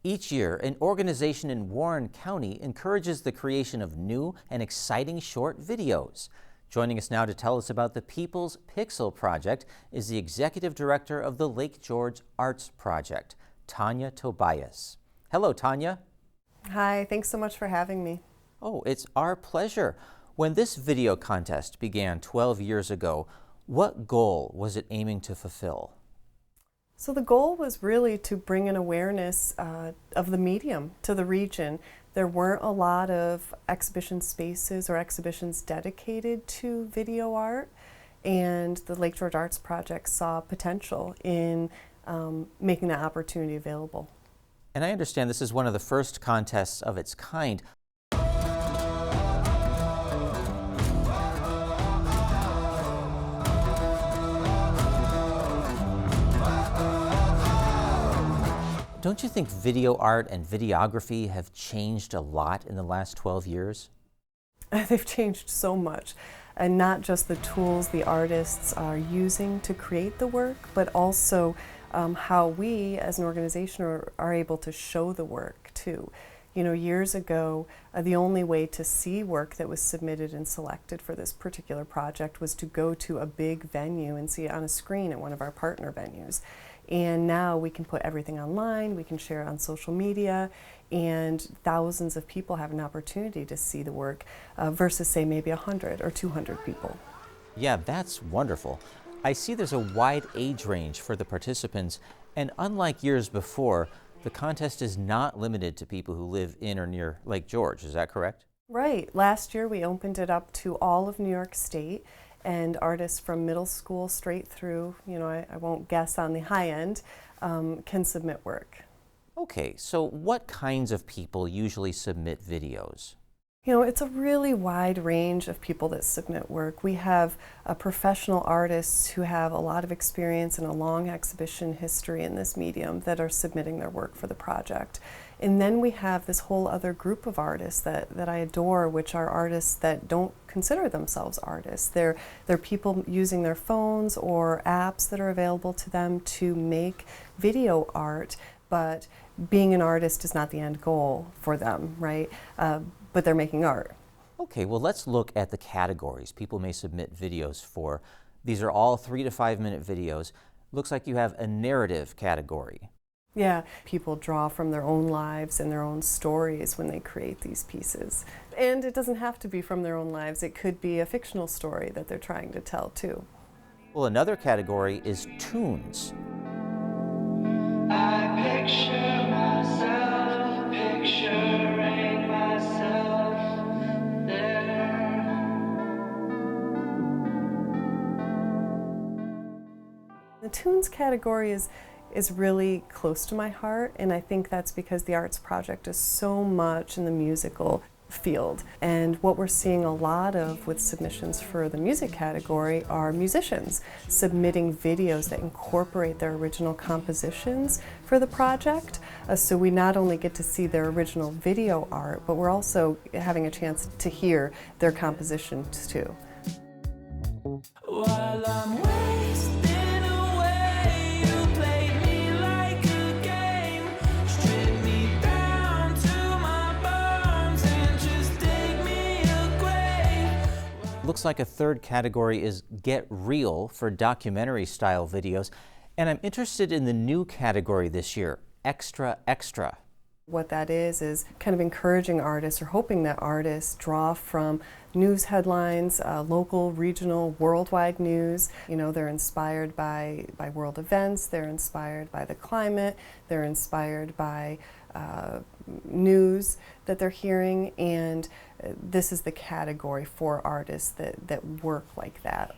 Each year, an organization in Warren County encourages the creation of new and exciting short videos. Joining us now to tell us about the People's Pixel Project is the Executive Director of the Lake George Arts Project, Tanya Tobias. Hello, Tanya. Hi, thanks so much for having me. Oh, it's our pleasure. When this video contest began 12 years ago, what goal was it aiming to fulfill? So the goal was really to bring an awareness of the medium to the region. There weren't a lot of exhibition spaces or exhibitions dedicated to video art, and the Lake George Arts Project saw potential in making that opportunity available. And I understand this is one of the first contests of its kind. Don't you think video art and videography have changed a lot in the last 12 years? They've changed so much, and not just the tools the artists are using to create the work, but also how we as an organization are able to show the work too. You know, years ago, the only way to see work that was submitted and selected for this particular project was to go to a big venue and see it on a screen at one of our partner venues. And now we can put everything online, we can share it on social media, and thousands of people have an opportunity to see the work versus, say, maybe 100 or 200 people. Yeah, that's wonderful. I see there's a wide age range for the participants, and unlike years before, the contest is not limited to people who live in or near Lake George. Is that correct? Right. Last year we opened it up to all of New York State, and artists from middle school straight through, you know, I won't guess on the high end, can submit work. Okay, so what kinds of people usually submit videos? You know, it's a really wide range of people that submit work. We have professional artists who have a lot of experience and a long exhibition history in this medium that are submitting their work for the project. And then we have this whole other group of artists that I adore, which are artists that don't consider themselves artists. They're people using their phones or apps that are available to them to make video art, but being an artist is not the end goal for them, right? But they're making art. Okay, well, let's look at the categories people may submit videos for. These are all 3 to 5 minute videos. Looks like you have a narrative category. Yeah, people draw from their own lives and their own stories when they create these pieces. And it doesn't have to be from their own lives. It could be a fictional story that they're trying to tell too. Well, another category is tunes. I picture myself picturing myself there. The tunes category is really close to my heart, and I think that's because the Arts Project is so much in the musical field. And what we're seeing a lot of with submissions for the music category are musicians submitting videos that incorporate their original compositions for the project. So we not only get to see their original video art, but we're also having a chance to hear their compositions too. While I'm wasting away, you played me like a game. Strip me down to my bones and just dig me a grave. Looks like a third category is Get Real for documentary style videos. And I'm interested in the new category this year, Extra Extra. What that is kind of encouraging artists or hoping that artists draw from news headlines, local, regional, worldwide news. You know, they're inspired by world events, they're inspired by the climate, they're inspired by news that they're hearing, and this is the category for artists that work like that.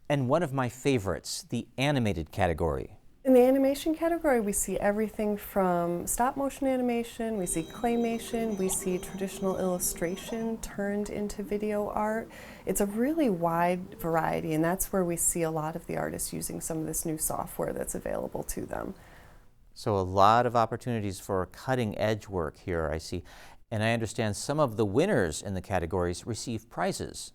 And one of my favorites, the animated category. In the animation category, we see everything from stop motion animation, we see claymation, we see traditional illustration turned into video art. It's a really wide variety, and that's where we see a lot of the artists using some of this new software that's available to them. So a lot of opportunities for cutting edge work here, I see. And I understand some of the winners in the categories receive prizes.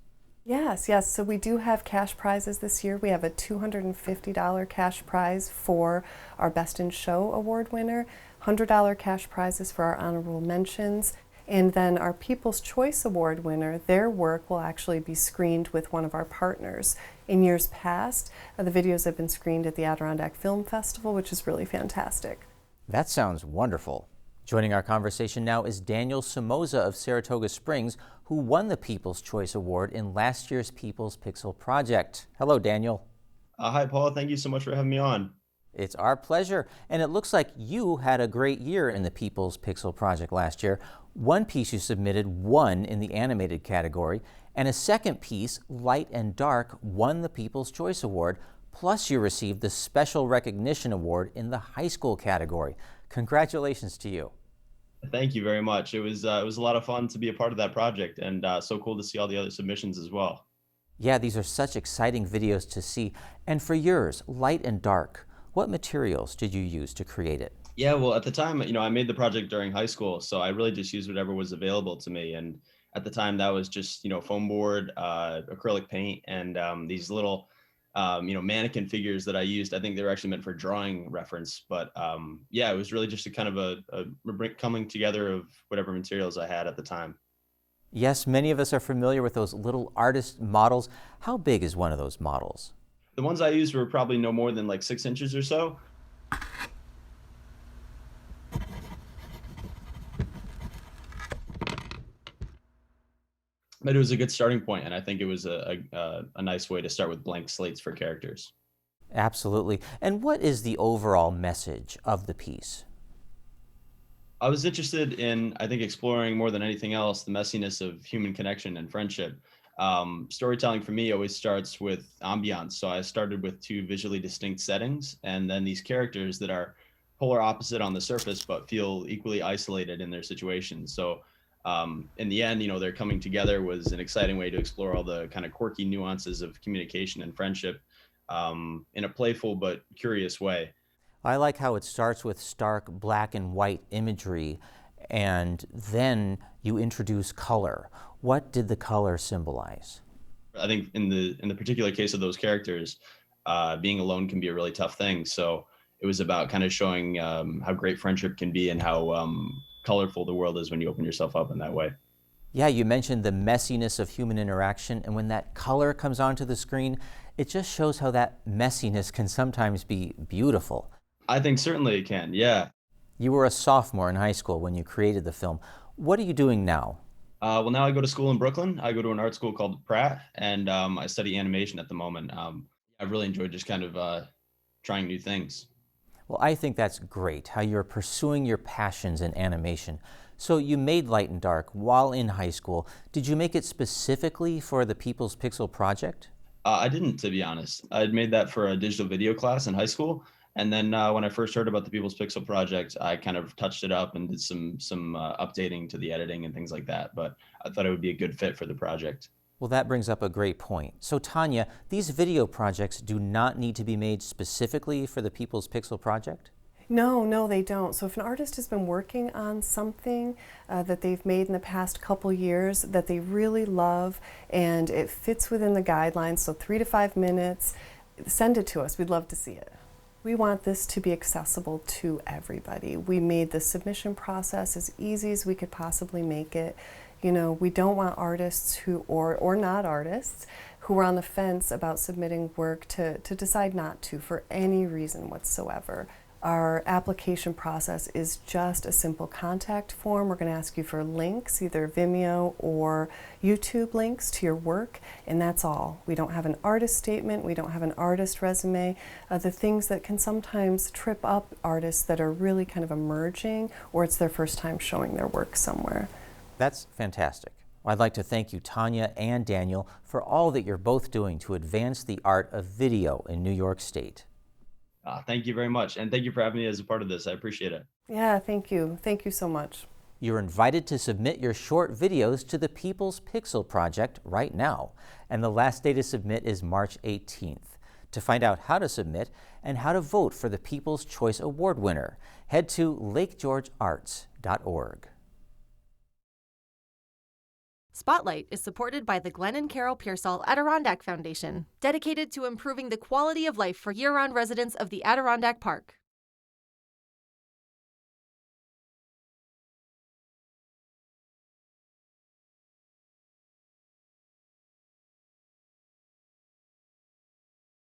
Yes, yes. So we do have cash prizes this year. We have a $250 cash prize for our Best in Show award winner, $100 cash prizes for our honorable mentions, and then our People's Choice Award winner, their work will actually be screened with one of our partners. In years past, the videos have been screened at the Adirondack Film Festival, which is really fantastic. That sounds wonderful. Joining our conversation now is Daniel Somoza of Saratoga Springs, who won the People's Choice Award in last year's People's Pixel Project. Hello, Daniel. Hi, Paul. Thank you so much for having me on. It's our pleasure. And it looks like you had a great year in the People's Pixel Project last year. One piece you submitted won in the animated category, and a second piece, Light and Dark, won the People's Choice Award. Plus, you received the Special Recognition Award in the high school category. Congratulations to you. Thank you very much. It was a lot of fun to be a part of that project, and so cool to see all the other submissions as well. Yeah, these are such exciting videos to see. And for yours, Light and Dark, what materials did you use to create it? Yeah, well, at the time, I made the project during high school, so I really just used whatever was available to me. And at the time, that was just, foam board, acrylic paint, and these little mannequin figures that I used. I think they were actually meant for drawing reference, but yeah, it was really just a kind of a coming together of whatever materials I had at the time. Yes, many of us are familiar with those little artist models. How big is one of those models? The ones I used were probably no more than like 6 inches or so. But it was a good starting point, and I think it was a nice way to start with blank slates for characters. Absolutely. And what is the overall message of the piece? I was interested in, I think, exploring more than anything else the messiness of human connection and friendship. Storytelling for me always starts with ambiance. So I started with two visually distinct settings, and then these characters that are polar opposite on the surface, but feel equally isolated in their situations. So in the end, their coming together was an exciting way to explore all the kind of quirky nuances of communication and friendship in a playful but curious way. I like how it starts with stark black and white imagery, and then you introduce color. What did the color symbolize? I think in the particular case of those characters, being alone can be a really tough thing. So it was about kind of showing how great friendship can be and how colorful the world is when you open yourself up in that way. Yeah, you mentioned the messiness of human interaction, and when that color comes onto the screen, it just shows how that messiness can sometimes be beautiful. I think certainly it can, yeah. You were a sophomore in high school when you created the film. What are you doing now? Well, now I go to school in Brooklyn. I go to an art school called Pratt, and I study animation at the moment. I really enjoyed just kind of trying new things. Well, I think that's great, how you're pursuing your passions in animation. So you made Light and Dark while in high school. Did you make it specifically for the People's Pixel Project? I didn't, to be honest. I'd made that for a digital video class in high school. And then when I first heard about the People's Pixel Project, I kind of touched it up and did some updating to the editing and things like that. But I thought it would be a good fit for the project. Well, that brings up a great point. So Tanya, these video projects do not need to be made specifically for the People's Pixel Project? No, they don't. So if an artist has been working on something that they've made in the past couple years that they really love and it fits within the guidelines, so 3 to 5 minutes, send it to us. We'd love to see it. We want this to be accessible to everybody. We made the submission process as easy as we could possibly make it. We don't want artists who, or not artists, who are on the fence about submitting work to decide not to for any reason whatsoever. Our application process is just a simple contact form. We're going to ask you for links, either Vimeo or YouTube links to your work, and that's all. We don't have an artist statement, we don't have an artist resume. The things that can sometimes trip up artists that are really kind of emerging, or it's their first time showing their work somewhere. That's fantastic. I'd like to thank you, Tanya and Daniel, for all that you're both doing to advance the art of video in New York State. Thank you very much. And thank you for having me as a part of this. I appreciate it. Yeah, thank you. Thank you so much. You're invited to submit your short videos to the People's Pixel Project right now, and the last day to submit is March 18th. To find out how to submit and how to vote for the People's Choice Award winner, head to lakegeorgearts.org. Spotlight is supported by the Glenn and Carol Pearsall Adirondack Foundation, dedicated to improving the quality of life for year-round residents of the Adirondack Park.